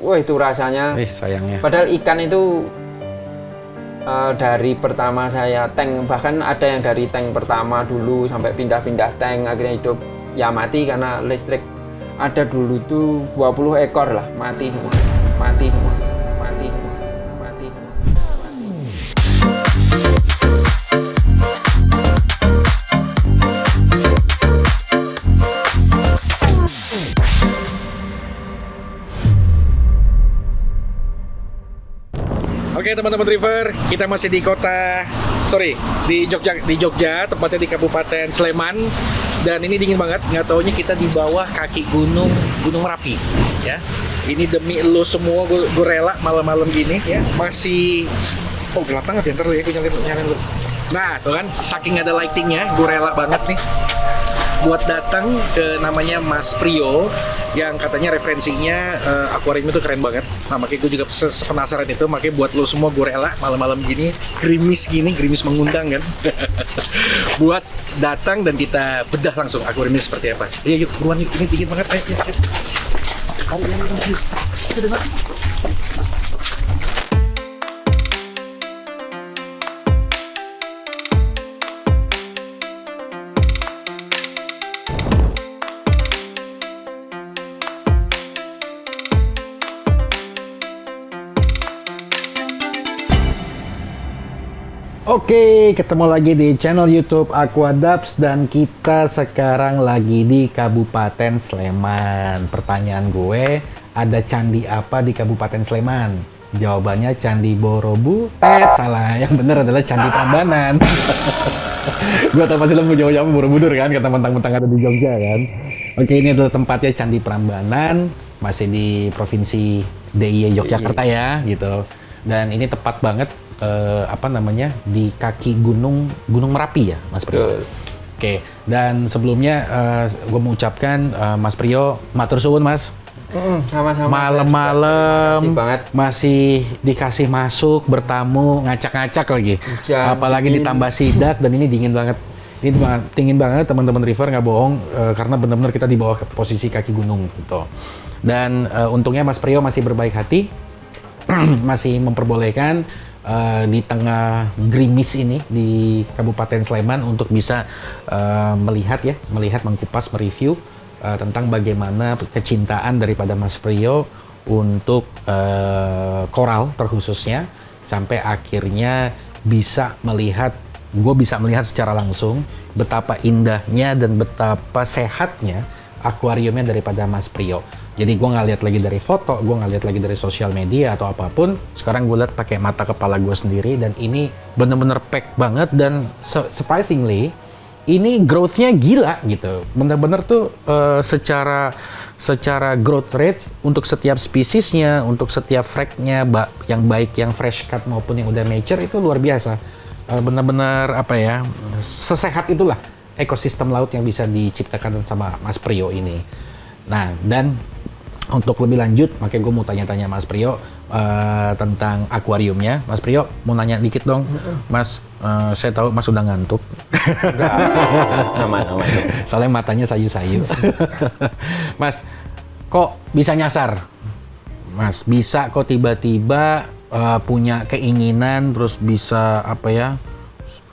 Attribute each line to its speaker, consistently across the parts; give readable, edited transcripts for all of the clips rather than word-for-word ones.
Speaker 1: wah itu rasanya.
Speaker 2: Sayangnya.
Speaker 1: Padahal ikan itu dari pertama saya tank, bahkan ada yang dari tank pertama dulu sampai pindah-pindah tank akhirnya hidup ya mati karena listrik. Ada dulu tuh 20 ekor lah mati semua.
Speaker 2: Oke teman-teman River, kita masih di Jogja, tepatnya di Kabupaten Sleman. Dan ini dingin banget, nggak taunya kita di bawah kaki Gunung Merapi ya. Ini demi lo semua, gue rela malam-malam gini ya. Masih, gelap banget ya, ntar lu ya, gue nyalain lu. Nah tuh kan, saking ada lightingnya, gue rela banget nih buat datang ke namanya Mas Priyo yang katanya referensinya akuarium itu keren banget. Nah makanya gue juga penasaran itu, makanya buat lo semua gue rela malam-malam gini, gerimis mengundang kan buat datang dan kita bedah langsung akuariumnya seperti apa. Iya yuk, buruan yuk, ini dingin banget, ayo. Kita dengar. Oke, ketemu lagi di channel YouTube Aquadubs dan kita sekarang lagi di Kabupaten Sleman. Pertanyaan gue, ada candi apa di Kabupaten Sleman? Jawabannya Candi Borobudur. Salah, yang benar adalah Candi Prambanan. Gue tahu pasti lo mau jawab Borobudur kan, karena mentang-mentang ada di Jogja kan. Oke, ini adalah tempatnya Candi Prambanan, masih di Provinsi DIY Yogyakarta ya, gitu. Dan ini tepat banget di kaki Gunung Merapi ya, Mas Priyo. Oke, dan sebelumnya gue mau ucapkan Mas Priyo, matur suwun Mas.
Speaker 1: Sama-sama.
Speaker 2: Malam-malam masih dikasih masuk, bertamu, ngacak-ngacak lagi. Apalagi ditambah sidak dan ini dingin banget. Ini dingin banget teman-teman River, nggak bohong, karena benar-benar kita di bawah posisi kaki gunung gitu. Dan untungnya Mas Priyo masih berbaik hati, masih memperbolehkan di tengah gerimis ini di Kabupaten Sleman untuk bisa melihat, mengkupas, mereview tentang bagaimana kecintaan daripada Mas Priyo untuk koral terkhususnya, sampai akhirnya gue bisa melihat secara langsung betapa indahnya dan betapa sehatnya akuariumnya daripada Mas Priyo. Jadi gue nggak lihat lagi dari foto, gue nggak lihat lagi dari sosial media atau apapun. Sekarang gue lihat pakai mata kepala gue sendiri dan ini bener-bener pack banget dan surprisingly ini growth-nya gila gitu. Bener-bener tuh secara growth rate untuk setiap spesiesnya, untuk setiap frag-nya, yang baik yang fresh cut maupun yang udah mature itu luar biasa. Bener-bener sesehat itulah ekosistem laut yang bisa diciptakan sama Mas Priyo ini. Nah, dan untuk lebih lanjut, makanya gue mau tanya-tanya Mas Priyo tentang akuariumnya. Mas Priyo, mau nanya dikit dong. Mas, saya tahu Mas udah ngantuk.
Speaker 1: Enggak, aman.
Speaker 2: Soalnya matanya sayu-sayu. Mas, kok bisa nyasar? Mas, bisa kok tiba-tiba punya keinginan, terus bisa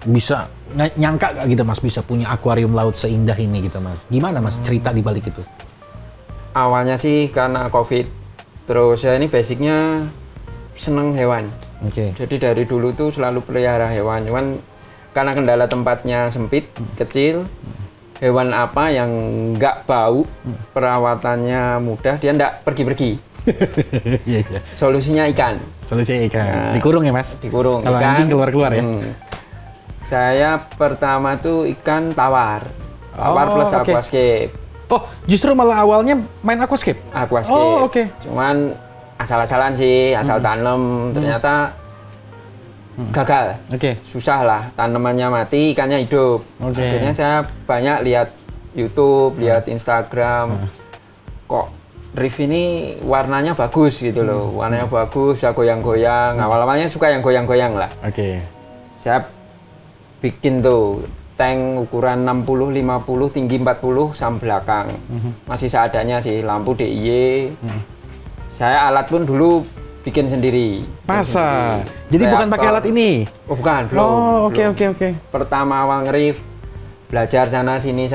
Speaker 2: bisa nyangka gak gitu Mas, bisa punya akuarium laut seindah ini gitu Mas. Gimana Mas cerita di balik itu?
Speaker 1: Awalnya sih karena COVID, terus saya ini basicnya seneng hewan. Jadi dari dulu tuh selalu pelihara hewan, cuman karena kendala tempatnya sempit, kecil, hewan apa yang nggak bau, perawatannya mudah, dia nggak pergi-pergi. Solusinya ikan.
Speaker 2: Nah, dikurung ya Mas?
Speaker 1: Dikurung.
Speaker 2: Kalau anjing keluar-keluar ya?
Speaker 1: Saya pertama tuh ikan tawar plus aquascape.
Speaker 2: Oh, justru malah awalnya main aquascape?
Speaker 1: Aquascape.
Speaker 2: Oh, oke.
Speaker 1: Cuman asal-asalan sih, asal tanam, ternyata gagal. Susah lah, tanamannya mati, ikannya hidup. Akhirnya saya banyak lihat YouTube, lihat Instagram. Kok reef ini warnanya bagus gitu loh. Warnanya bagus, bisa goyang-goyang. Awal-awalnya suka yang goyang-goyang lah. Saya bikin tuh tank ukuran 60-50, tinggi 40 sam belakang. Masih seadanya sih, lampu DIY. Saya alat pun dulu bikin sendiri.
Speaker 2: Masa? Jadi bukan pakai alat ini?
Speaker 1: Oh bukan, belum.
Speaker 2: Oh oke.
Speaker 1: Pertama awal nge-riff, belajar sana sini.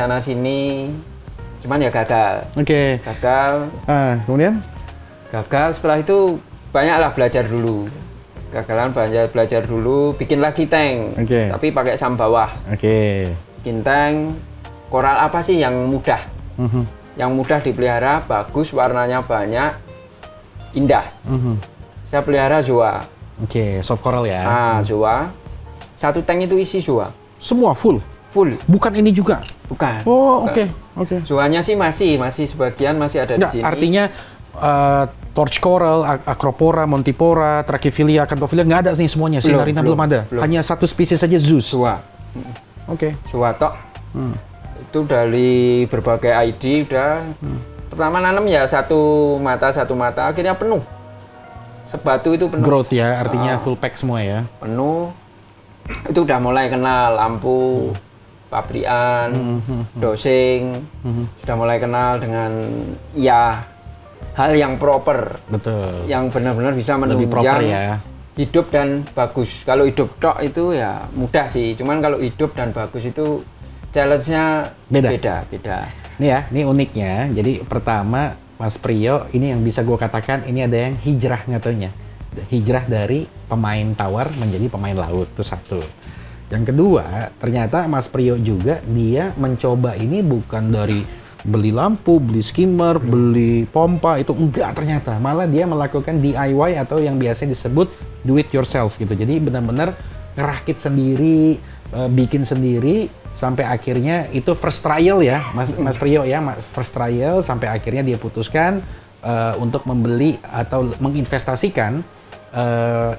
Speaker 1: Cuman ya gagal.
Speaker 2: Oke.
Speaker 1: Gagal.
Speaker 2: Kemudian?
Speaker 1: Gagal, setelah itu banyaklah belajar dulu. Gagalan banyak belajar dulu, bikin lagi tank. Tapi pakai sam bawah. Bikin tank, koral apa sih yang mudah? Yang mudah dipelihara, bagus, warnanya banyak, indah. Saya pelihara Zoa.
Speaker 2: Soft coral ya.
Speaker 1: Zoa. Satu tank itu isi Zoa.
Speaker 2: Semua full? Full. Bukan ini juga?
Speaker 1: Bukan.
Speaker 2: Oh, oke.
Speaker 1: Zoanya sih masih sebagian masih ada di sini.
Speaker 2: Artinya torch coral, acropora, montipora, trachyphylla, acantophylla nggak ada nih semuanya. Sinarina belum ada. Hanya satu spesies saja, Zeus.
Speaker 1: Zoa. Zoa tok. Itu dari berbagai ID udah. Pertama nanam ya satu mata, akhirnya penuh. Sebatu itu penuh.
Speaker 2: Growth ya, artinya full pack semua ya.
Speaker 1: Penuh. Itu udah mulai kenal lampu, pabrikan, dosing. Sudah mulai kenal dengan hal yang proper.
Speaker 2: Betul.
Speaker 1: Yang benar-benar bisa menunjang hidup dan bagus. Kalau hidup tok itu ya mudah sih. Cuman kalau hidup dan bagus itu challenge-nya beda.
Speaker 2: Nih ya, ini uniknya. Jadi pertama Mas Priyo, ini yang bisa gue katakan, ini ada yang hijrah ngatonya. Hijrah dari pemain tawar menjadi pemain laut, itu satu. Yang kedua, ternyata Mas Priyo juga, dia mencoba ini bukan dari beli lampu, beli skimmer, beli pompa, itu enggak ternyata. Malah dia melakukan DIY atau yang biasa disebut do it yourself gitu. Jadi benar-benar ngerakit sendiri, bikin sendiri, sampai akhirnya itu first trial ya, Mas Priyo ya, first trial sampai akhirnya dia putuskan untuk membeli atau menginvestasikan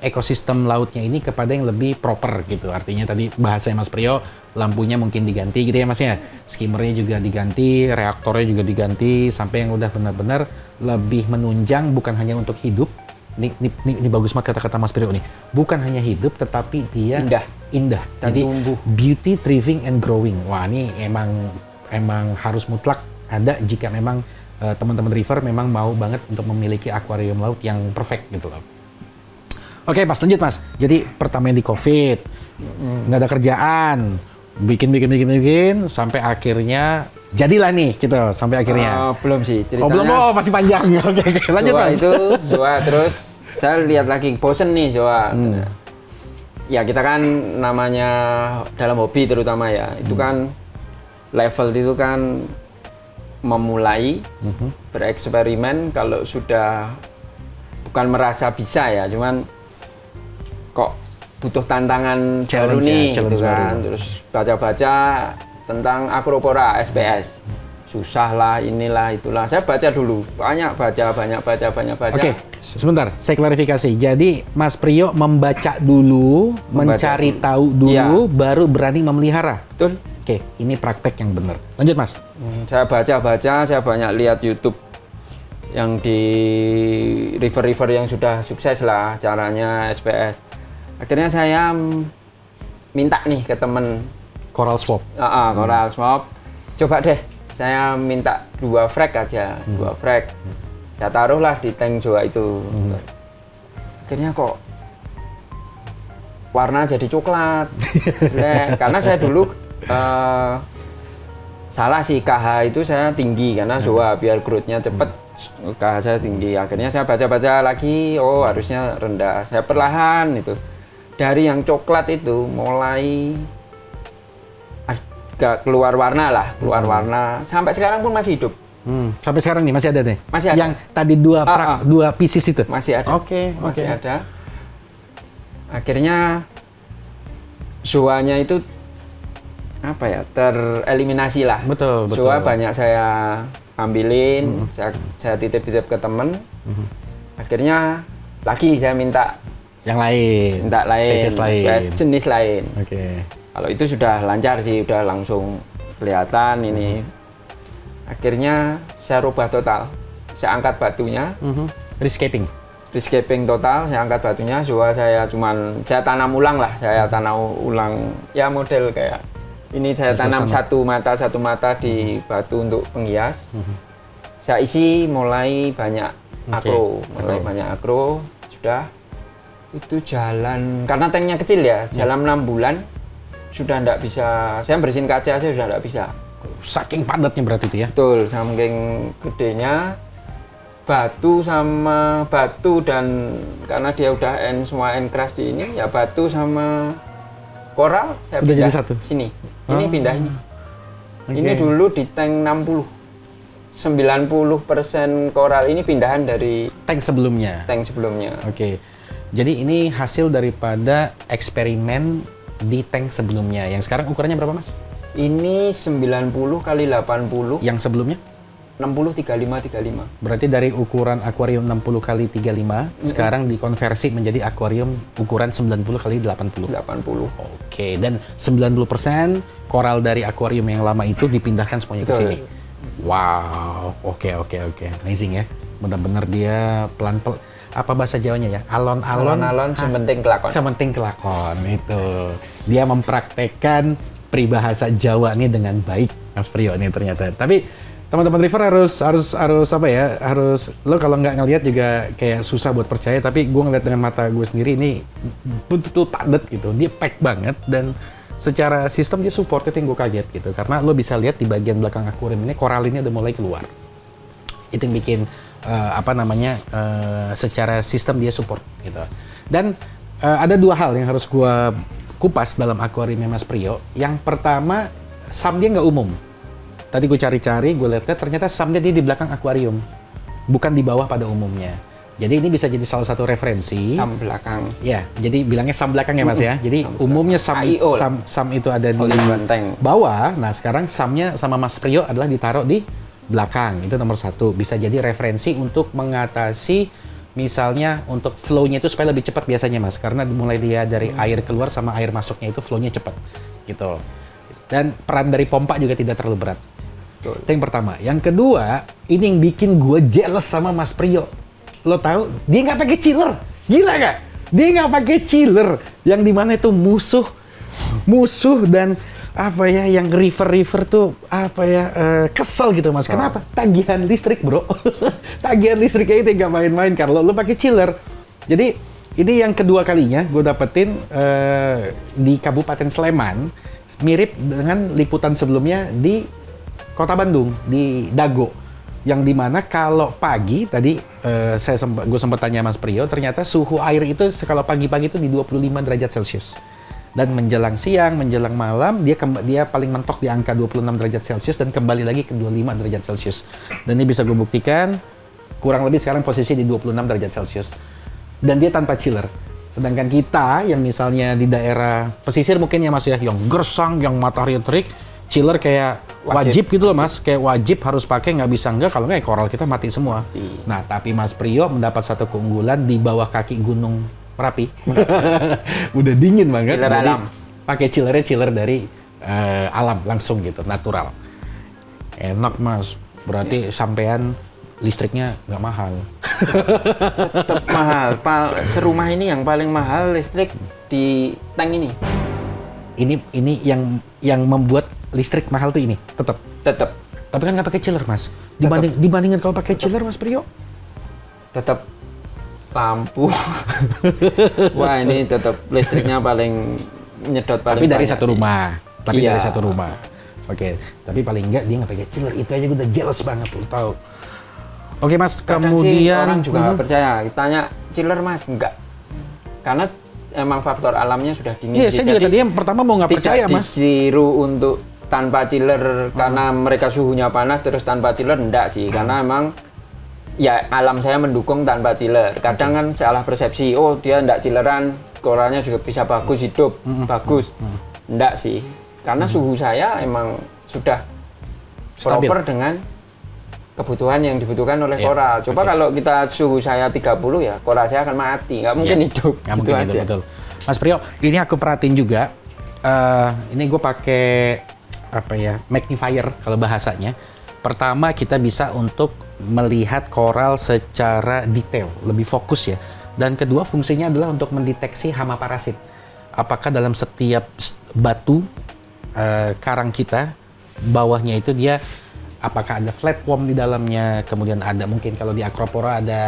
Speaker 2: ekosistem lautnya ini kepada yang lebih proper gitu. Artinya tadi bahasanya Mas Priyo, lampunya mungkin diganti gitu ya Mas ya, skimmernya juga diganti, reaktornya juga diganti, sampai yang udah benar-benar lebih menunjang, bukan hanya untuk hidup. Ini bagus banget kata-kata Mas Priyo nih. Bukan hanya hidup, tetapi dia indah. Jadi beauty, thriving, and growing. Wah, ini emang harus mutlak ada jika memang teman-teman River memang mau banget untuk memiliki akuarium laut yang perfect gitu loh. Oke, Mas, lanjut Mas. Jadi pertama di COVID, nggak ada kerjaan, bikin, sampai akhirnya jadilah nih gitu, sampai akhirnya.
Speaker 1: Belum sih ceritanya.
Speaker 2: Belum, masih panjang. Oke, lanjut Mas.
Speaker 1: Zoa terus saya lihat lagi, bosen nih Zoa. Ya kita kan namanya dalam hobi terutama ya, itu kan level itu kan memulai bereksperimen. Kalau sudah bukan merasa bisa ya, cuman kok butuh tantangan baru nih gitu kan. Terus baca-baca tentang acropora SPS. Susah lah, inilah, itulah. Saya baca dulu, banyak baca.
Speaker 2: Oke, sebentar, saya klarifikasi. Jadi Mas Priyo membaca dulu, mencari tahu dulu, baru berani memelihara.
Speaker 1: Betul.
Speaker 2: Oke, ini praktek yang benar. Lanjut Mas.
Speaker 1: Saya baca, saya banyak lihat YouTube yang di river yang sudah sukses lah caranya SPS. Akhirnya saya minta nih ke temen
Speaker 2: Coral Swap.
Speaker 1: Coral Swap. Coba deh, saya minta 2 frag aja, 2 frag. Saya taruhlah di tank Zoa itu. Akhirnya kok warna jadi coklat. Karena saya dulu salah sih, KH itu saya tinggi karena Zoa biar growth-nya cepet. KH saya tinggi. Akhirnya saya baca warna harusnya rendah. Saya perlahan itu. Dari yang coklat itu mulai agak keluar warna. Sampai sekarang pun masih hidup.
Speaker 2: Sampai sekarang nih masih ada nih?
Speaker 1: Masih ada.
Speaker 2: Yang tadi 2 pieces itu?
Speaker 1: Masih ada.
Speaker 2: Oke.
Speaker 1: Ada. Akhirnya Zoa-nya itu tereliminasi lah.
Speaker 2: Betul.
Speaker 1: Zoa banyak saya ambilin, saya titip-titip ke temen. Akhirnya lagi saya minta
Speaker 2: yang lain, spesies lain,
Speaker 1: jenis lain.
Speaker 2: Oke.
Speaker 1: Kalau itu sudah lancar sih, udah langsung kelihatan ini. Akhirnya saya rubah total, saya angkat batunya. Rescaping total, saya angkat batunya. Zoa saya tanam ulang lah, ya model kayak ini, saya tanam satu mata di batu untuk penghias. Saya isi mulai banyak akro, mulai banyak akro, sudah itu jalan, karena tanknya kecil ya, jalan 6 bulan sudah enggak bisa, saya bersihin kaca saya sudah enggak bisa.
Speaker 2: Saking padatnya berarti itu ya?
Speaker 1: Betul, saking gedenya, batu dan karena dia udah semua crash di ini, ya batu sama koral saya
Speaker 2: udah
Speaker 1: pindah
Speaker 2: jadi satu?
Speaker 1: Sini, ini pindah ini. Ini dulu di tank 90% koral ini pindahan dari
Speaker 2: tank sebelumnya. Oke. Jadi ini hasil daripada eksperimen di tank sebelumnya. Yang sekarang ukurannya berapa, Mas?
Speaker 1: Ini 90 kali 80.
Speaker 2: Yang sebelumnya?
Speaker 1: 60 35.
Speaker 2: Berarti dari ukuran akuarium 60 kali 35, sekarang dikonversi menjadi akuarium ukuran 90 kali 80. Oke, dan 90% koral dari akuarium yang lama itu dipindahkan semuanya ke sini. Wow, oke. Amazing ya. Benar-benar dia pelan-pelan. Apa bahasa Jawanya ya? Alon-alon sementing kelakon itu. Dia mempraktekkan peribahasa Jawa ini dengan baik, Mas Priyo ini ternyata. Tapi teman-teman River harus apa ya? Harus lo kalau nggak ngelihat juga kayak susah buat percaya. Tapi gue ngeliat dengan mata gue sendiri ini betul-betul padat gitu. Dia pack banget dan secara sistem dia support, itu yang gue kaget gitu. Karena lo bisa lihat di bagian belakang akuarium ini koral ini udah mulai keluar. Itu yang bikin secara sistem dia support gitu. Dan ada dua hal yang harus gue kupas dalam akuariumnya Mas Priyo. Yang pertama, SAM dia nggak umum. Tadi gue cari-cari, gue lihat ternyata SAM-nya dia di belakang akuarium, bukan di bawah pada umumnya. Jadi ini bisa jadi salah satu referensi.
Speaker 1: SAM belakang.
Speaker 2: Ya, jadi bilangnya SAM belakang ya Mas ya. Jadi umumnya SAM itu ada di bawah. Nah sekarang SAM-nya sama Mas Priyo adalah ditaruh di belakang. Itu nomor satu. Bisa jadi referensi untuk mengatasi misalnya untuk flow-nya itu supaya lebih cepat biasanya Mas, karena mulai dia dari air keluar sama air masuknya itu flow-nya cepat gitu. Dan peran dari pompa juga tidak terlalu berat. Itu yang pertama. Yang kedua, ini yang bikin gue jealous sama Mas Priyo. Lo tahu, dia nggak pakai chiller. Gila nggak? Dia nggak pakai chiller. Yang dimana itu musuh dan apa ya, yang river tuh apa ya, kesel gitu Mas. Kenapa? Tagihan listrik bro. Tagihan listriknya itu nggak main-main kalau lo pakai chiller. Jadi ini yang kedua kalinya gue dapetin di Kabupaten Sleman, mirip dengan liputan sebelumnya di Kota Bandung, di Dago. Yang dimana kalau pagi tadi gue sempat tanya Mas Priyo, ternyata suhu air itu kalau pagi-pagi itu di 25 derajat Celcius. Dan menjelang siang, menjelang malam, dia paling mentok di angka 26 derajat Celcius dan kembali lagi ke 25 derajat Celcius. Dan ini bisa gue buktikan, kurang lebih sekarang posisi di 26 derajat Celcius. Dan dia tanpa chiller. Sedangkan kita yang misalnya di daerah pesisir mungkin ya Mas ya, yang gersang, yang matahari terik, chiller kayak wajib gitu loh Mas. Kayak wajib harus pakai, nggak bisa enggak, kalau nggak koral kita mati semua. Nah, tapi Mas Priyo mendapat satu keunggulan di bawah kaki Gunung Merapi. Udah dingin banget.
Speaker 1: Chiller
Speaker 2: jadi
Speaker 1: alam.
Speaker 2: Pakai chiller dari alam langsung gitu, natural. Enak Mas. Berarti sampean listriknya nggak mahal.
Speaker 1: Tetap mahal. Serumah ini yang paling mahal listrik di tank ini.
Speaker 2: Ini yang membuat listrik mahal tuh ini, tetap. Tapi kan nggak pakai chiller Mas. Dibandingkan kalau pakai chiller Mas Priyo,
Speaker 1: tetap lampu. Wah, ini tetap listriknya paling nyedot paling.
Speaker 2: Tapi dari satu rumah. Dari satu rumah. Oke, tapi paling enggak dia nggak pakai chiller. Itu aja gue udah jealous banget tuh, tahu. Oke Mas,
Speaker 1: kadang
Speaker 2: kemudian
Speaker 1: orang juga nggak percaya. Tanya chiller Mas, enggak. Karena emang faktor alamnya sudah dingin.
Speaker 2: Iya, saya juga tadi yang pertama mau nggak percaya Mas.
Speaker 1: Tidak ditiru untuk tanpa chiller karena mereka suhunya panas terus tanpa chiller, enggak sih. Karena emang ya alam saya mendukung tanpa chiller. Kadang kan salah persepsi, oh dia enggak chilleran, koralnya juga bisa bagus hidup, bagus. Enggak sih. Karena suhu saya emang sudah
Speaker 2: stabil
Speaker 1: proper dengan kebutuhan yang dibutuhkan oleh koral. Coba kalau kita suhu saya 30 ya, koral saya akan mati, nggak mungkin hidup.
Speaker 2: Nggak mungkin hidup, betul. Mas Priyo, ini aku perhatiin juga, ini gue pakai apa ya, magnifier kalau bahasanya. Pertama kita bisa untuk melihat koral secara detail, lebih fokus ya. Dan kedua fungsinya adalah untuk mendeteksi hama parasit. Apakah dalam setiap batu karang kita, bawahnya itu dia apakah ada flatworm di dalamnya, kemudian ada mungkin kalau di Acropora ada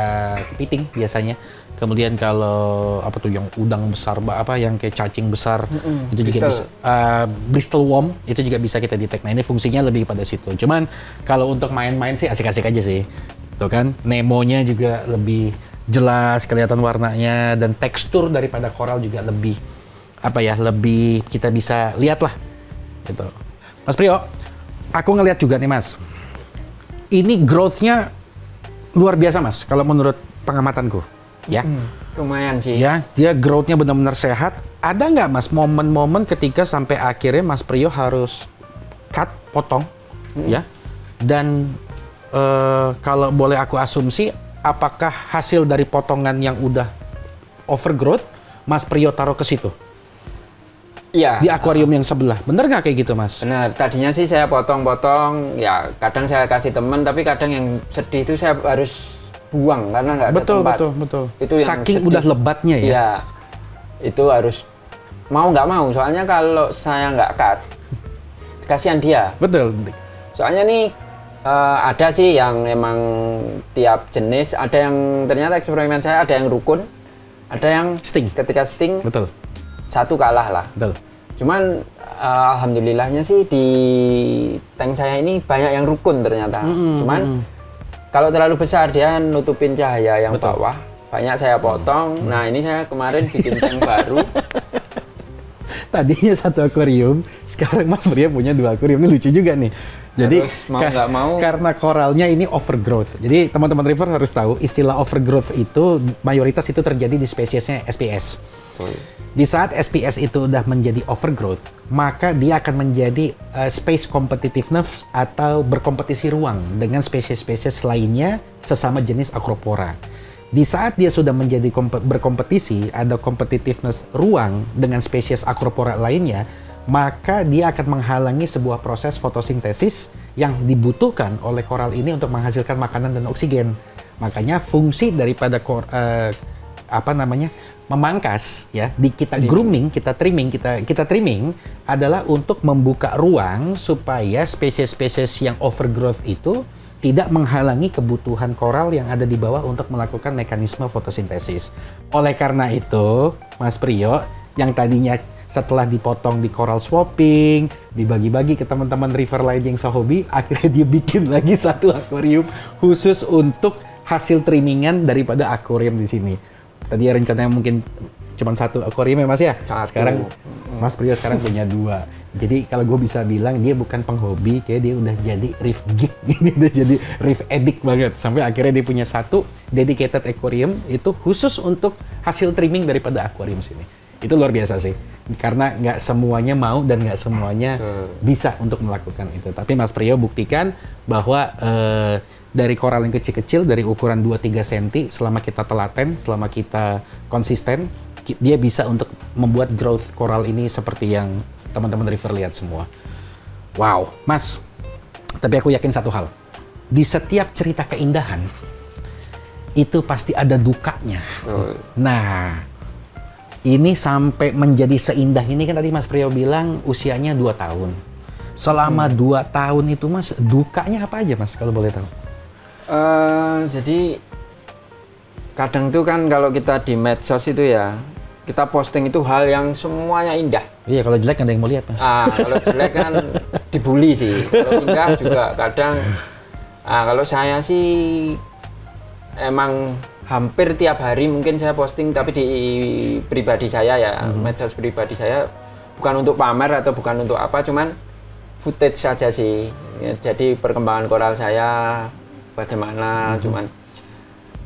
Speaker 2: kepiting biasanya. Kemudian kalau apa tuh yang udang besar, apa yang kayak cacing besar, itu juga bisa Bristol worm itu juga bisa kita detect. Nah ini fungsinya lebih pada situ. Cuman kalau untuk main-main sih asik-asik aja sih. Tuh kan, Nemonya juga lebih jelas kelihatan warnanya dan tekstur daripada koral juga lebih lebih kita bisa lihat lah. Gitu. Mas Priyo, aku ngelihat juga nih Mas. Ini growth-nya luar biasa Mas kalau menurut pengamatanku. Ya,
Speaker 1: lumayan sih.
Speaker 2: Ya, dia growth-nya benar-benar sehat. Ada nggak Mas momen-momen ketika sampai akhirnya Mas Priyo harus potong, ya? Dan kalau boleh aku asumsi, apakah hasil dari potongan yang udah overgrowth, Mas Priyo taruh ke situ?
Speaker 1: Iya.
Speaker 2: Di akuarium yang sebelah, bener nggak kayak gitu Mas?
Speaker 1: Benar. Tadinya sih saya potong-potong, ya kadang saya kasih teman, tapi kadang yang sedih itu saya harus buang karena nggak ada tempat.
Speaker 2: Betul.
Speaker 1: Itu yang
Speaker 2: saking
Speaker 1: sedih.
Speaker 2: Udah lebatnya ya?
Speaker 1: Iya, itu harus mau nggak mau. Soalnya kalau saya nggak cut, kasihan dia.
Speaker 2: Betul.
Speaker 1: Soalnya nih ada sih yang emang tiap jenis. Ada yang ternyata eksperimen saya ada yang rukun, ada yang
Speaker 2: sting.
Speaker 1: Ketika sting,
Speaker 2: betul.
Speaker 1: Satu kalah lah.
Speaker 2: Betul.
Speaker 1: Cuman alhamdulillahnya sih di tank saya ini banyak yang rukun ternyata. Cuman kalau terlalu besar dia nutupin cahaya yang bawah. Banyak saya potong. Nah ini saya kemarin bikin tank baru.
Speaker 2: Tadinya satu akuarium, sekarang Mas Priyo punya 2 akuarium. Ini lucu juga nih. Jadi
Speaker 1: mau nggak mau
Speaker 2: karena koralnya ini overgrowth. Jadi teman-teman river harus tahu istilah overgrowth itu mayoritas itu terjadi di spesiesnya SPS. Di saat SPS itu udah menjadi overgrowth, maka dia akan menjadi space competitiveness atau berkompetisi ruang dengan spesies-spesies lainnya sesama jenis Acropora. Di saat dia sudah menjadi berkompetisi, ada competitiveness ruang dengan spesies Acropora lainnya, maka dia akan menghalangi sebuah proses fotosintesis yang dibutuhkan oleh koral ini untuk menghasilkan makanan dan oksigen. Makanya fungsi daripada memangkas ya, kita grooming, kita trimming adalah untuk membuka ruang supaya spesies-spesies yang overgrowth itu tidak menghalangi kebutuhan koral yang ada di bawah untuk melakukan mekanisme fotosintesis. Oleh karena itu, Mas Priyo yang tadinya setelah dipotong di coral swapping, dibagi-bagi ke teman-teman river lain yang sehobi, akhirnya dia bikin lagi satu akuarium khusus untuk hasil trimmingan daripada akuarium di sini. Tadi rencananya mungkin cuma satu akuarium ya Mas ya? Sekarang Mas Priyo sekarang punya 2. Jadi kalau gue bisa bilang dia bukan penghobi, kayak dia udah jadi reef geek, dia udah jadi reef addict banget. Sampai akhirnya dia punya satu dedicated aquarium itu khusus untuk hasil trimming daripada akuarium sini. Itu luar biasa sih, karena nggak semuanya mau dan nggak semuanya bisa untuk melakukan itu. Tapi Mas Priyo buktikan bahwa dari koral yang kecil-kecil, dari ukuran 2-3 cm, selama kita telaten, selama kita konsisten, dia bisa untuk membuat growth koral ini seperti yang teman-teman river lihat semua. Wow, Mas, tapi aku yakin satu hal. Di setiap cerita keindahan, itu pasti ada dukanya. Nah, ini sampai menjadi seindah ini kan tadi Mas Priyo bilang usianya 2 tahun. Selama 2 tahun itu Mas, dukanya apa aja Mas kalau boleh tahu?
Speaker 1: Jadi kadang tuh kan kalau kita di medsos itu ya, kita posting itu hal yang semuanya indah.
Speaker 2: Iya, kalau jelek nggak ada yang mau lihat Mas.
Speaker 1: Kalau jelek kan dibully sih. Kalau indah juga kadang. Kalau saya sih emang hampir tiap hari mungkin saya posting, tapi di pribadi saya ya, medsos pribadi saya, bukan untuk pamer atau bukan untuk apa, cuman footage saja sih. Ya, jadi perkembangan koral saya bagaimana,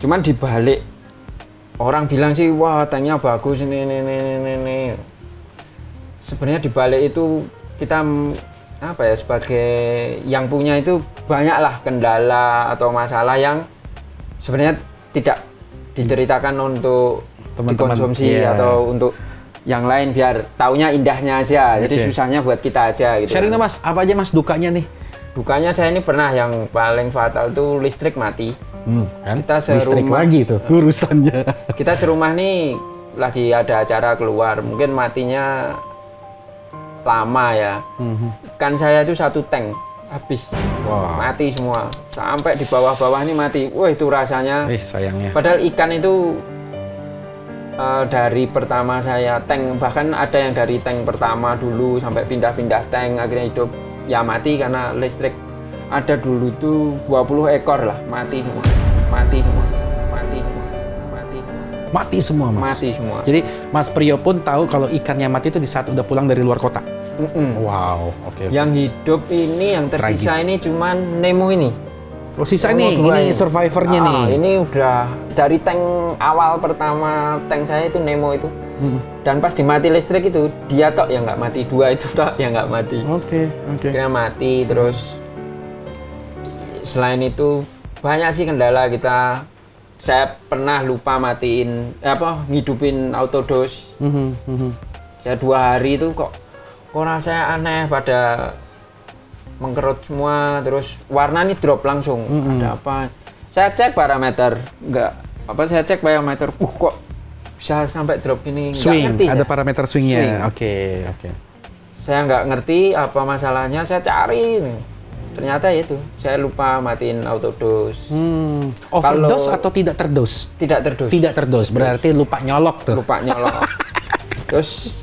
Speaker 1: cuman dibalik orang bilang sih, wah tanknya bagus ini. Sebenarnya dibalik itu kita sebagai yang punya itu banyaklah kendala atau masalah yang sebenarnya tidak diceritakan untuk dikonsumsi atau untuk yang lain, biar taunya indahnya aja. Jadi susahnya buat kita aja gitu.
Speaker 2: Sharing Mas, apa aja Mas dukanya nih?
Speaker 1: Dukanya saya ini pernah yang paling fatal tuh listrik mati.
Speaker 2: Kan? Kita listrik lagi tuh urusannya.
Speaker 1: Kita serumah nih lagi ada acara keluar, mungkin matinya lama ya. Kan saya itu 1 tank, habis. Mati semua. Sampai di bawah-bawah ini mati. Wah, itu rasanya.
Speaker 2: Sayangnya.
Speaker 1: Padahal ikan itu dari pertama saya tank, bahkan ada yang dari tank pertama dulu sampai pindah-pindah tank akhirnya hidup. Ya mati karena listrik. Ada dulu tuh 20 ekor lah, mati semua. Mati semua. Mati semua. Mati semua.
Speaker 2: Mati semua, Mas.
Speaker 1: Mati semua.
Speaker 2: Jadi Mas Priyo pun tahu kalau ikannya mati itu di saat udah pulang dari luar kota. Wow, oke.
Speaker 1: Yang hidup ini, yang tersisa ini cuman Nemo ini.
Speaker 2: Oh, sisa ini survivornya nih.
Speaker 1: Ini udah dari tank awal pertama tank saya itu Nemo itu. Dan pas dimati listrik itu dia tok yang nggak mati, 2 itu tok yang nggak mati.
Speaker 2: Oke.
Speaker 1: Kira mati terus. Selain itu banyak sih kendala kita. Saya pernah lupa ngidupin autodos. Saya 2 hari itu kok rasanya aneh, pada mengkerut semua, terus warna ini drop langsung. Ada apa? Saya cek parameter, saya cek parameter, kok bisa sampai drop ini?
Speaker 2: Swing,
Speaker 1: ngerti
Speaker 2: ada
Speaker 1: saya.
Speaker 2: parameter swingnya. Oke.
Speaker 1: Saya nggak ngerti apa masalahnya, saya cari. Ternyata itu, saya lupa matiin autodos.
Speaker 2: Overdos atau tidak terdos?
Speaker 1: Tidak terdos.
Speaker 2: Tidak terdos, berarti lupa nyolok tuh.
Speaker 1: Lupa nyolok. Terus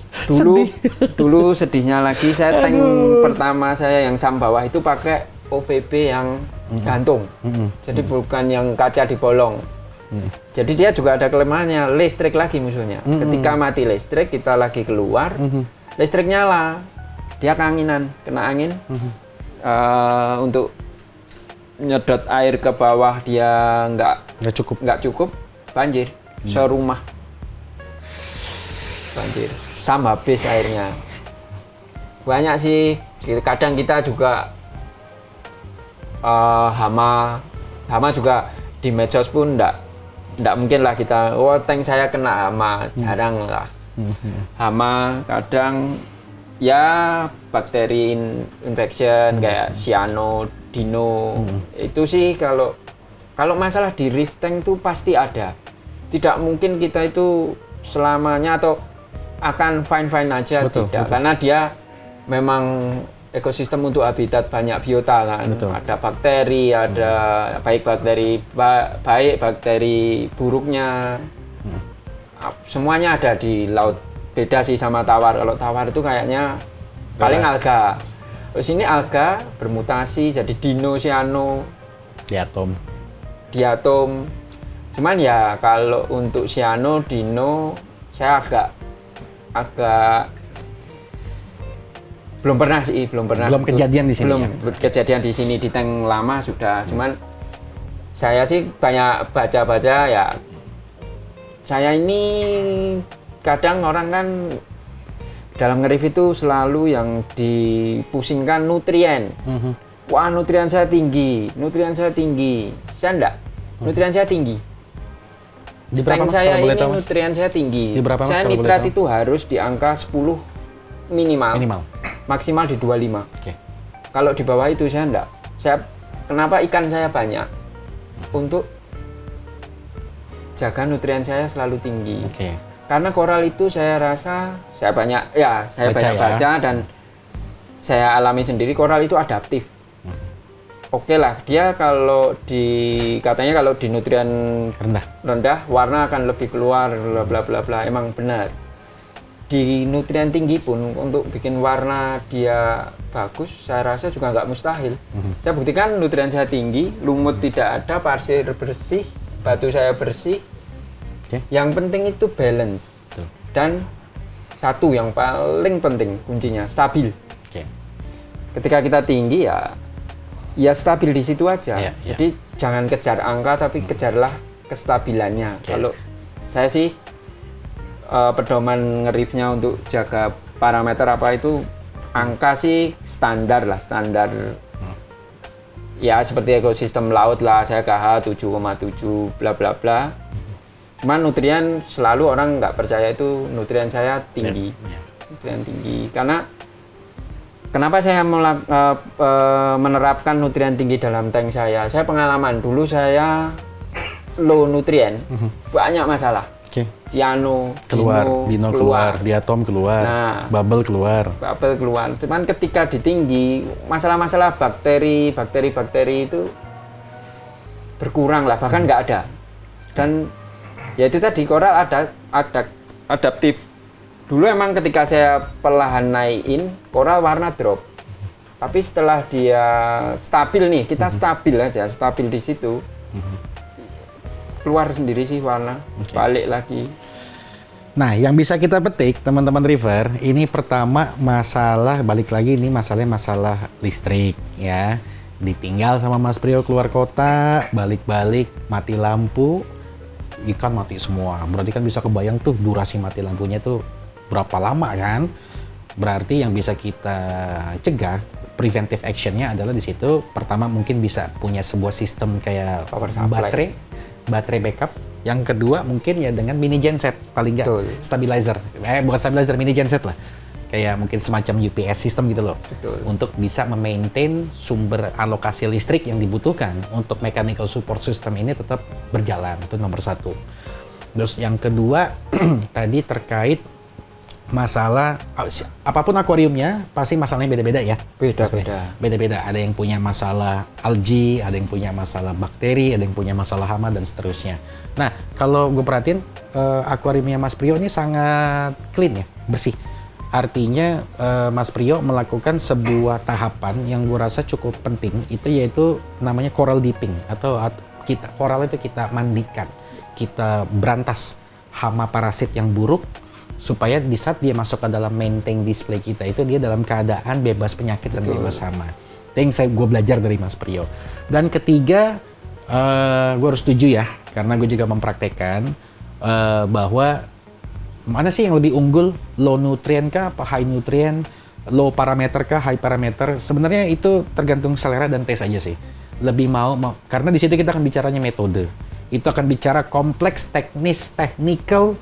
Speaker 1: dulu sedihnya lagi, saya tank pertama saya yang sam bawah itu pakai OVB yang gantung. Jadi bukan yang kaca dibolong. Jadi dia juga ada kelemahannya, listrik lagi musuhnya. Ketika mati listrik, kita lagi keluar, listrik nyala, dia keanginan, kena angin. Untuk nyedot air ke bawah dia nggak cukup, banjir, serumah banjir, sama habis airnya. Banyak sih, kadang kita juga hama juga di medsos pun nggak mungkin lah kita, tank saya kena hama, jarang lah. Hama kadang ya bakteri infection kayak cyano, dino. Itu sih kalau masalah di reef tank itu pasti ada. Tidak mungkin kita itu selamanya atau akan fine aja. Betul. Karena dia memang ekosistem untuk habitat banyak biota kan. Betul. Ada bakteri, ada baik bakteri buruknya. Semuanya ada di laut. Beda sih sama tawar. Kalau tawar itu kayaknya paling alga. Terus ini alga bermutasi jadi dino, cyano, diatom. Cuman ya kalau untuk cyano, dino saya agak belum pernah.
Speaker 2: Belum kejadian di sini.
Speaker 1: Kejadian di sini di tank lama sudah. Cuman saya sih banyak baca-baca ya. Saya ini kadang orang kan dalam nge-review itu selalu yang dipusingkan nutrien. Wah, nutrien saya tinggi. Saya enggak. Nutrien saya tinggi. Di berapa tank saya ini nutrien saya tinggi. Saya nitrat itu harus di angka 10 minimal. Maksimal di 25. Kalau di bawah itu saya enggak. Kenapa ikan saya banyak? Untuk jaga nutrien saya selalu tinggi. Karena koral itu saya rasa saya banyak baca dan saya alami sendiri, koral itu adaptif. Oke lah, dia katanya kalau di nutrien rendah warna akan lebih keluar bla bla bla, emang benar. Di nutrien tinggi pun untuk bikin warna dia bagus, saya rasa juga nggak mustahil. Saya buktikan nutrien saya tinggi, lumut tidak ada, pasir bersih, batu saya bersih. Yang penting itu balance. Dan satu yang paling penting kuncinya stabil. Ketika kita tinggi ya stabil di situ aja. Jadi jangan kejar angka tapi kejarlah kestabilannya. Kalau saya sih pedoman nge-reefnya untuk jaga parameter apa itu angka sih standar. Ya seperti ekosistem laut lah, saya KH 7,7 bla bla bla. Cuman nutrien selalu orang nggak percaya itu nutrien saya tinggi. Nutrien tinggi karena kenapa saya menerapkan nutrien tinggi dalam tank saya? Saya pengalaman dulu saya low nutrien, banyak masalah. Cyano
Speaker 2: keluar, Dino keluar, Diatom keluar, Bubble keluar.
Speaker 1: Cuman ketika di tinggi, masalah-masalah bakteri itu berkurang lah, bahkan nggak ada. Dan ya itu tadi koral ada adaptif. Dulu emang ketika saya perlahan naikin, koral warna drop. Tapi setelah dia stabil nih, kita stabil di situ. Keluar sendiri sih warna, balik lagi.
Speaker 2: Nah, yang bisa kita petik teman-teman River, ini pertama balik lagi ini masalah listrik ya. Ditinggal sama Mas Priyo keluar kota, balik-balik mati lampu, ikan mati semua. Berarti kan bisa kebayang tuh durasi mati lampunya tuh berapa lama kan? Berarti yang bisa kita cegah, preventive actionnya adalah di situ. Pertama mungkin bisa punya sebuah sistem kayak baterai backup. Yang kedua mungkin ya dengan mini genset paling nggak stabilizer. Bukan stabilizer, mini genset lah. Kayak mungkin semacam UPS system gitu loh. Untuk bisa memaintain sumber alokasi listrik yang dibutuhkan untuk mechanical support system ini tetap berjalan. Itu nomor satu. Terus yang kedua tadi terkait masalah apapun akuariumnya pasti masalahnya beda-beda ya. Beda-beda. Ada yang punya masalah algae, ada yang punya masalah bakteri, ada yang punya masalah hama dan seterusnya. Nah, kalau gue perhatiin akuariumnya Mas Priyo ini sangat clean ya, bersih. Artinya Mas Priyo melakukan sebuah tahapan yang gue rasa cukup penting, itu yaitu namanya coral dipping atau koral itu kita mandikan, kita berantas hama parasit yang buruk supaya di saat dia masuk ke dalam main tank display kita itu dia dalam keadaan bebas penyakit dan bebas hama. Itu yang gue belajar dari Mas Priyo. Dan ketiga, gue harus setuju ya, karena gue juga mempraktekkan bahwa mana sih yang lebih unggul, low nutrient kah, apa high nutrient, low parameter kah, high parameter. Sebenarnya itu tergantung selera dan taste aja sih. Lebih mau karena di situ kita akan bicaranya metode. Itu akan bicara kompleks, teknis, technical,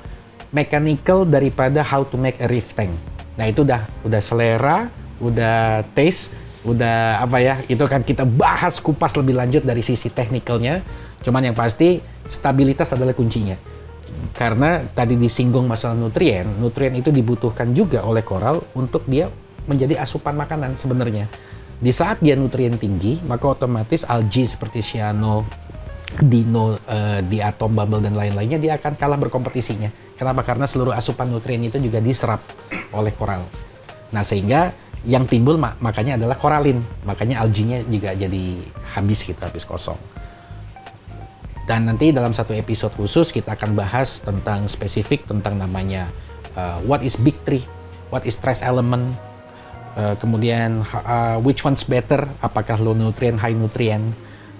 Speaker 2: mechanical daripada how to make a reef tank. Nah itu udah selera, udah taste, udah apa ya, itu kan kita bahas kupas lebih lanjut dari sisi technicalnya. Cuman yang pasti stabilitas adalah kuncinya. Karena tadi disinggung masalah nutrien itu dibutuhkan juga oleh koral untuk dia menjadi asupan makanan sebenarnya. Di saat dia nutrien tinggi, maka otomatis algae seperti cyano, dino, diatom, bubble dan lain-lainnya dia akan kalah berkompetisinya. Kenapa? Karena seluruh asupan nutrien itu juga diserap oleh koral. Nah sehingga yang timbul makanya adalah koralin, makanya algae-nya juga jadi habis kosong. Dan nanti dalam satu episode khusus kita akan bahas tentang spesifik tentang namanya what is big tree, what is trace element, kemudian which one's better, apakah low nutrient, high nutrient.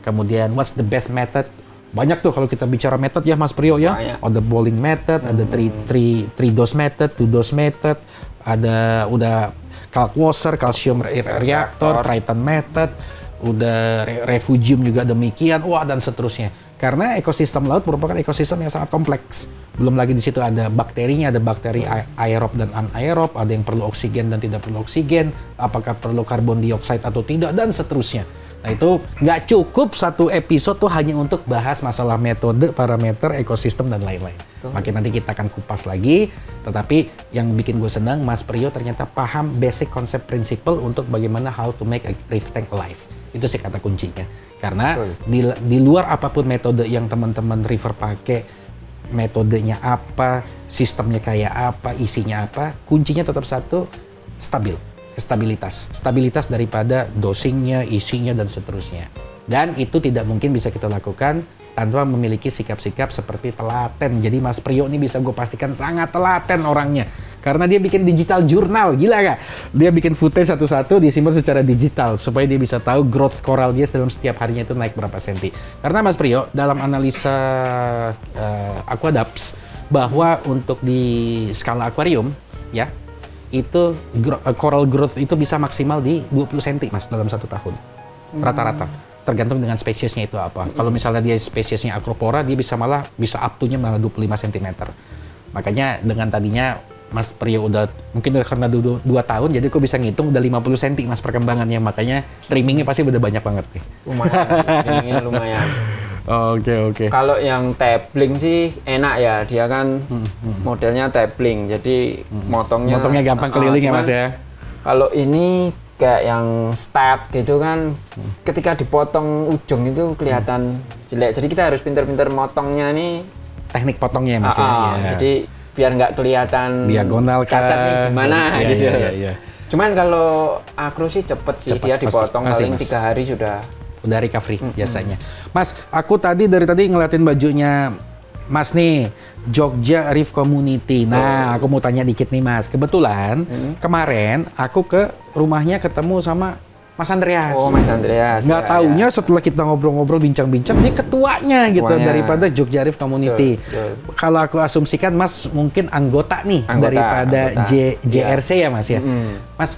Speaker 2: Kemudian what's the best method? Banyak tuh kalau kita bicara method ya Mas Priyo ya. Ada bowling method, ada 3 dose method, 2 dose method, ada udah kalkwasser, calcium reactor, Triton method, udah refugium juga demikian, dan seterusnya. Karena ekosistem laut merupakan ekosistem yang sangat kompleks. Belum lagi di situ ada bakterinya, ada bakteri aerob dan anaerob, ada yang perlu oksigen dan tidak perlu oksigen, apakah perlu karbon dioksida atau tidak dan seterusnya. Nah itu nggak cukup satu episode tuh hanya untuk bahas masalah metode, parameter, ekosistem, dan lain-lain. Makin nanti kita akan kupas lagi, tetapi yang bikin gue senang, Mas Priyo ternyata paham basic konsep principle untuk bagaimana how to make a reef tank alive. Itu sih kata kuncinya. Karena di luar apapun metode yang teman-teman River pakai, metodenya apa, sistemnya kayak apa, isinya apa, kuncinya tetap satu, stabilitas daripada dosingnya, isinya, dan seterusnya. Dan itu tidak mungkin bisa kita lakukan tanpa memiliki sikap-sikap seperti telaten. Jadi Mas Priyo ini bisa gue pastikan sangat telaten orangnya. Karena dia bikin digital jurnal, gila gak? Dia bikin footage satu-satu, disimpan secara digital supaya dia bisa tahu growth coral dia dalam setiap harinya itu naik berapa senti. Karena Mas Priyo dalam analisa Aquadubs bahwa untuk di skala akuarium ya, itu coral growth itu bisa maksimal di 20 cm Mas dalam 1 tahun. Rata-rata. Tergantung dengan spesiesnya itu apa. Kalau misalnya dia spesiesnya Acropora, dia bisa up to-nya malah 25 cm. Makanya dengan tadinya Mas Priyo mungkin karena 2 tahun, jadi kok bisa ngitung udah 50 cm Mas perkembangannya. Makanya trimmingnya pasti udah banyak banget nih.
Speaker 1: Lumayan, trimmingnya lumayan.
Speaker 2: Oke.
Speaker 1: Kalau yang tabling sih enak ya, dia kan modelnya tabling, jadi motongnya
Speaker 2: gampang keliling ya Mas ya.
Speaker 1: Kalau ini kayak yang step gitu kan, ketika dipotong ujung itu kelihatan jelek, jadi kita harus pinter-pinter motongnya nih.
Speaker 2: Teknik potongnya Mas ya.
Speaker 1: Jadi biar nggak kelihatan
Speaker 2: diagonal
Speaker 1: cacatnya gimana gitu.
Speaker 2: Iya.
Speaker 1: Cuman kalau acro sih cepet sih, dia dipotong paling 3 hari sudah
Speaker 2: recovery biasanya. Mas, aku dari tadi ngeliatin bajunya Mas nih, Jogja Reef Community. Nah, aku mau tanya dikit nih Mas. Kebetulan kemarin aku ke rumahnya ketemu sama Mas Andreas.
Speaker 1: Oh, Mas Andreas.
Speaker 2: Nggak taunya setelah kita ngobrol-ngobrol, bincang-bincang, dia ketuanya gitu daripada Jogja Reef Community. Kalau aku asumsikan Mas mungkin anggota daripada JRC ya Mas ya. Mas,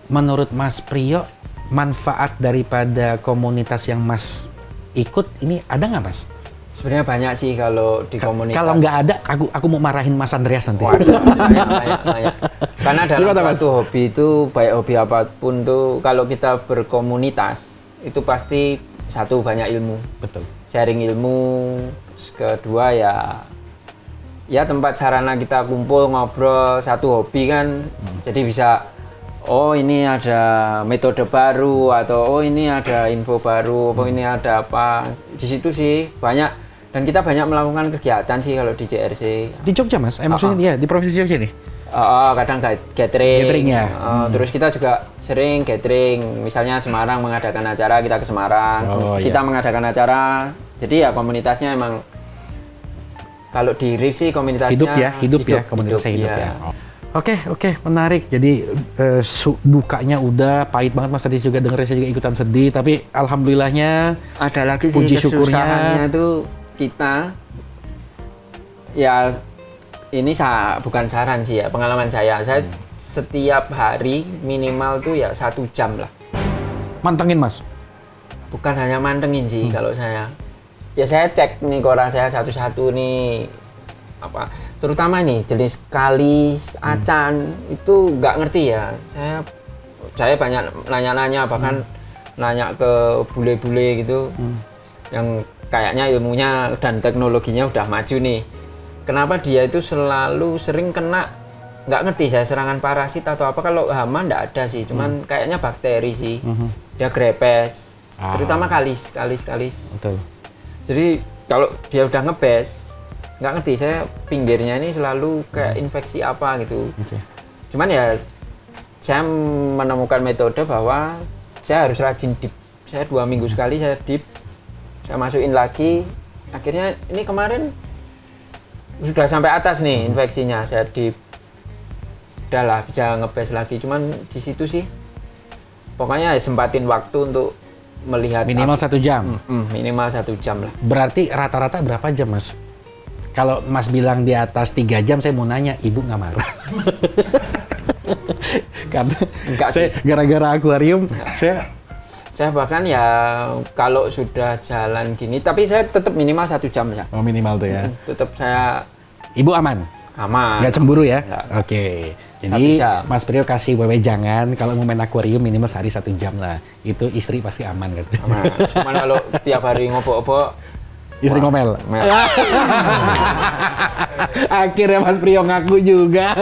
Speaker 2: menurut Mas Priyo, manfaat daripada komunitas yang Mas ikut ini ada nggak Mas?
Speaker 1: Sebenarnya banyak sih kalau di komunitas.
Speaker 2: Kalau nggak ada, aku mau marahin Mas Andreas nanti.
Speaker 1: Banyak. Karena dalam suatu hobi itu, baik hobi apapun tuh, kalau kita berkomunitas, itu pasti satu, banyak ilmu.
Speaker 2: Betul.
Speaker 1: Sharing ilmu. Kedua ya tempat sarana kita kumpul, ngobrol, satu hobi kan. Jadi bisa, oh ini ada metode baru, atau oh ini ada info baru, oh ini ada apa. Di situ sih banyak. Dan kita banyak melakukan kegiatan sih kalau di JRC.
Speaker 2: Di Jogja Mas? Maksudnya di Provinsi Jogja nih?
Speaker 1: Kadang gathering.
Speaker 2: Gathering ya?
Speaker 1: Terus kita juga sering gathering. Misalnya Semarang mengadakan acara, kita ke Semarang. Kita mengadakan acara. Jadi ya komunitasnya emang, kalau di Reef sih komunitasnya
Speaker 2: hidup ya, komunitasnya hidup ya. Oke, menarik. Jadi dukanya udah, pahit banget Mas, tadi juga denger, saya juga ikutan sedih, tapi alhamdulillahnya
Speaker 1: ada lagi sih
Speaker 2: puji syukurnya
Speaker 1: itu kita ya, ini bukan saran sih ya, pengalaman saya setiap hari minimal tuh ya 1 jam lah.
Speaker 2: Mantengin Mas?
Speaker 1: Bukan hanya mantengin sih kalau saya. Ya saya cek nih koran saya satu-satu nih, apa terutama nih jenis kalis, acan itu nggak ngerti ya. Saya banyak nanya-nanya, bahkan nanya ke bule-bule gitu yang kayaknya ilmunya dan teknologinya udah maju nih. Kenapa dia itu selalu sering kena, nggak ngerti saya, serangan parasit atau apa. Kalau hama nggak ada sih, cuman kayaknya bakteri sih. Dia grepes, terutama kalis.
Speaker 2: Betul.
Speaker 1: Jadi kalau dia udah ngebes, nggak ngerti saya, pinggirnya ini selalu kayak infeksi apa gitu. Cuman ya saya menemukan metode bahwa saya harus rajin dip. Saya 2 minggu sekali saya dip, saya masukin lagi. Akhirnya ini kemarin sudah sampai atas nih infeksinya, saya dip. Udahlah bisa ngebes lagi. Cuman di situ sih pokoknya sempatin waktu untuk melihat.
Speaker 2: Minimal 1 jam?
Speaker 1: Minimal 1 jam lah.
Speaker 2: Berarti rata-rata berapa jam Mas? Kalau Mas bilang di atas 3 jam, saya mau nanya, Ibu nggak marah? Karena gara-gara akuarium,
Speaker 1: saya bahkan ya kalau sudah jalan gini, tapi saya tetap minimal 1 jam ya.
Speaker 2: Oh minimal tuh ya?
Speaker 1: Tetap saya.
Speaker 2: Ibu aman?
Speaker 1: Aman.
Speaker 2: Nggak cemburu ya?
Speaker 1: Nggak.
Speaker 2: Oke. Jadi Mas Priyo kasih jangan, kalau mau main akuarium minimal sehari 1 jam lah. Itu istri pasti aman kan?
Speaker 1: Aman. Cuman kalau tiap hari ngopo-opo,
Speaker 2: istri ngomel. Akhirnya Mas Priyo ngaku juga.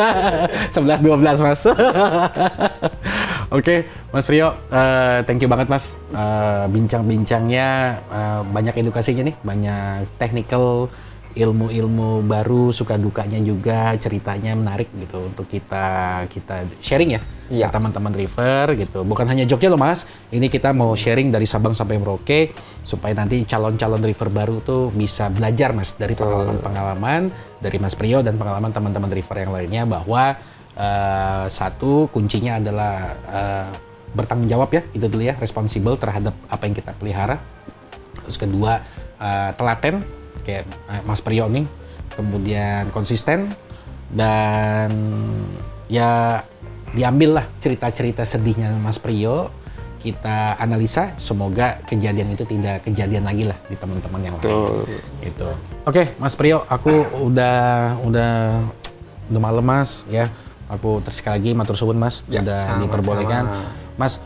Speaker 2: 11-12 Mas. Oke, Mas Priyo, thank you banget Mas. Bincang-bincangnya banyak edukasinya nih, banyak technical, ilmu-ilmu baru, suka dukanya juga, ceritanya menarik gitu untuk kita sharing ya. Ke teman-teman Reefer gitu. Bukan hanya Jogja loh Mas, ini kita mau sharing dari Sabang sampai Merauke supaya nanti calon-calon Reefer baru tuh bisa belajar Mas dari pengalaman-pengalaman dari Mas Priyo dan pengalaman teman-teman Reefer yang lainnya, bahwa satu kuncinya adalah bertanggung jawab ya, itu dulu ya, responsible terhadap apa yang kita pelihara. Terus kedua telaten kayak Mas Priyo nih, kemudian konsisten, dan ya diambil lah cerita-cerita sedihnya Mas Priyo, kita analisa, semoga kejadian itu tidak kejadian lagi lah di teman-teman yang lain. Gitu. Oke, Mas Priyo, aku udah malam Mas ya. Aku sekali lagi matur suwun Mas, udah diperbolehkan. Mas,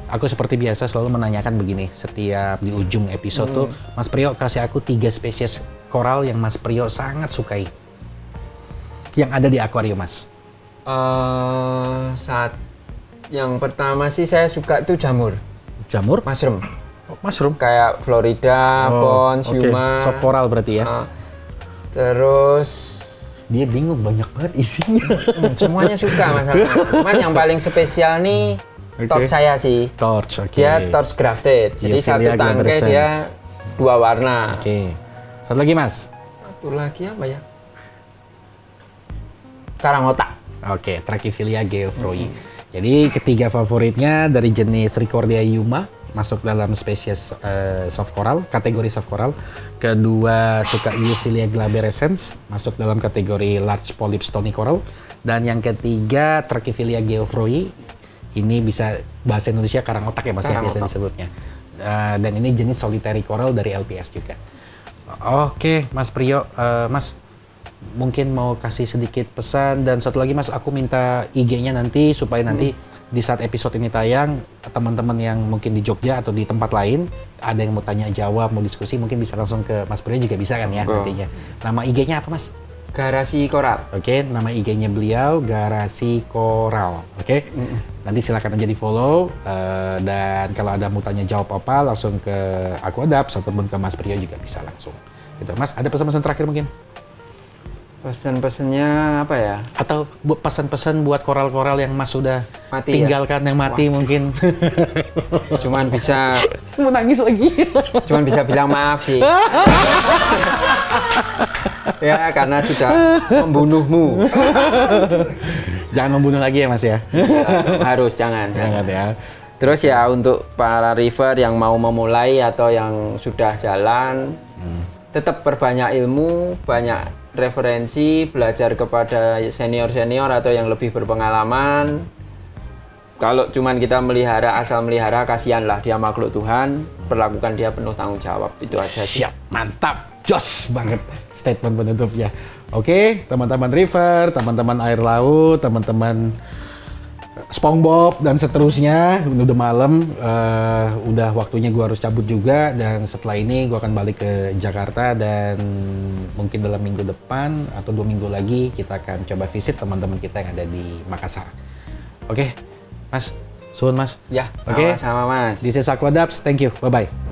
Speaker 2: aku seperti biasa selalu menanyakan begini setiap di ujung episode tuh, Mas Priyo kasih aku 3 spesies koral yang Mas Priyo sangat sukai. Yang ada di akuarium, Mas.
Speaker 1: Saat yang pertama sih saya suka itu jamur.
Speaker 2: Jamur?
Speaker 1: Mushroom.
Speaker 2: Oh, mushroom?
Speaker 1: Kayak Florida, Pons, Yuma.
Speaker 2: Soft coral berarti ya?
Speaker 1: Terus
Speaker 2: dia bingung banyak banget isinya.
Speaker 1: Semuanya suka masalah. Cuman yang paling spesial nih torch saya sih.
Speaker 2: Torch, oke.
Speaker 1: Dia torch grafted. Jadi satu tangkai dia 2 warna.
Speaker 2: Oke. Satu lagi, Mas.
Speaker 1: Satu lagi apa ya? Karang otak.
Speaker 2: Oke, Trachyphylla geoffroyi. Jadi ketiga favoritnya dari jenis Ricordia yuma, masuk dalam spesies soft coral, kategori soft coral. Kedua suka Euphilia glaberescens, masuk dalam kategori large polyp stony coral. Dan yang ketiga Trachyphylla geoffroyi, ini bisa bahasa Indonesia karang otak ya Mas ya biasa disebutnya. Dan ini jenis solitary coral dari LPS juga. Oke, Mas Priyo, Mas mungkin mau kasih sedikit pesan, dan satu lagi Mas, aku minta IG-nya nanti supaya nanti di saat episode ini tayang, teman-teman yang mungkin di Jogja atau di tempat lain ada yang mau tanya jawab, mau diskusi, mungkin bisa langsung ke Mas Priyo juga bisa kan ya nantinya. Nama IG-nya apa Mas?
Speaker 1: Garasi Koral.
Speaker 2: Oke, nama IG-nya beliau Garasi Koral. Oke, nanti silakan aja di follow, dan kalau ada mau tanya jawab apa langsung ke Aquadaps ataupun ke Mas Priyo juga bisa langsung. Gitu. Mas, ada pesan-pesan terakhir mungkin?
Speaker 1: Pesan-pesannya apa ya?
Speaker 2: Atau pesan-pesan buat koral-koral yang Mas sudah
Speaker 1: mati
Speaker 2: tinggalkan
Speaker 1: ya?
Speaker 2: Yang mati mungkin.
Speaker 1: Cuman bisa
Speaker 2: mau nangis lagi.
Speaker 1: Cuman bisa bilang maaf sih. Ya karena sudah membunuhmu.
Speaker 2: Jangan membunuh lagi ya Mas ya.
Speaker 1: Harus jangan
Speaker 2: ya.
Speaker 1: Terus ya untuk para river yang mau memulai atau yang sudah jalan, tetap perbanyak ilmu, banyak referensi, belajar kepada senior-senior atau yang lebih berpengalaman. Kalau cuman kita asal melihara, kasihan lah, dia makhluk Tuhan, perlakukan dia penuh tanggung jawab, itu aja sih.
Speaker 2: Siap, mantap, jos banget statement penutupnya. Oke, teman-teman river, teman-teman air laut, teman-teman SpongeBob dan seterusnya, udah malam, udah waktunya gue harus cabut juga, dan setelah ini gue akan balik ke Jakarta, dan mungkin dalam minggu depan atau 2 minggu lagi kita akan coba visit teman-teman kita yang ada di Makassar. Oke, Mas, suhun Mas.
Speaker 1: Ya,
Speaker 2: sama-sama
Speaker 1: Mas.
Speaker 2: This is Aquadaps, thank you, bye-bye.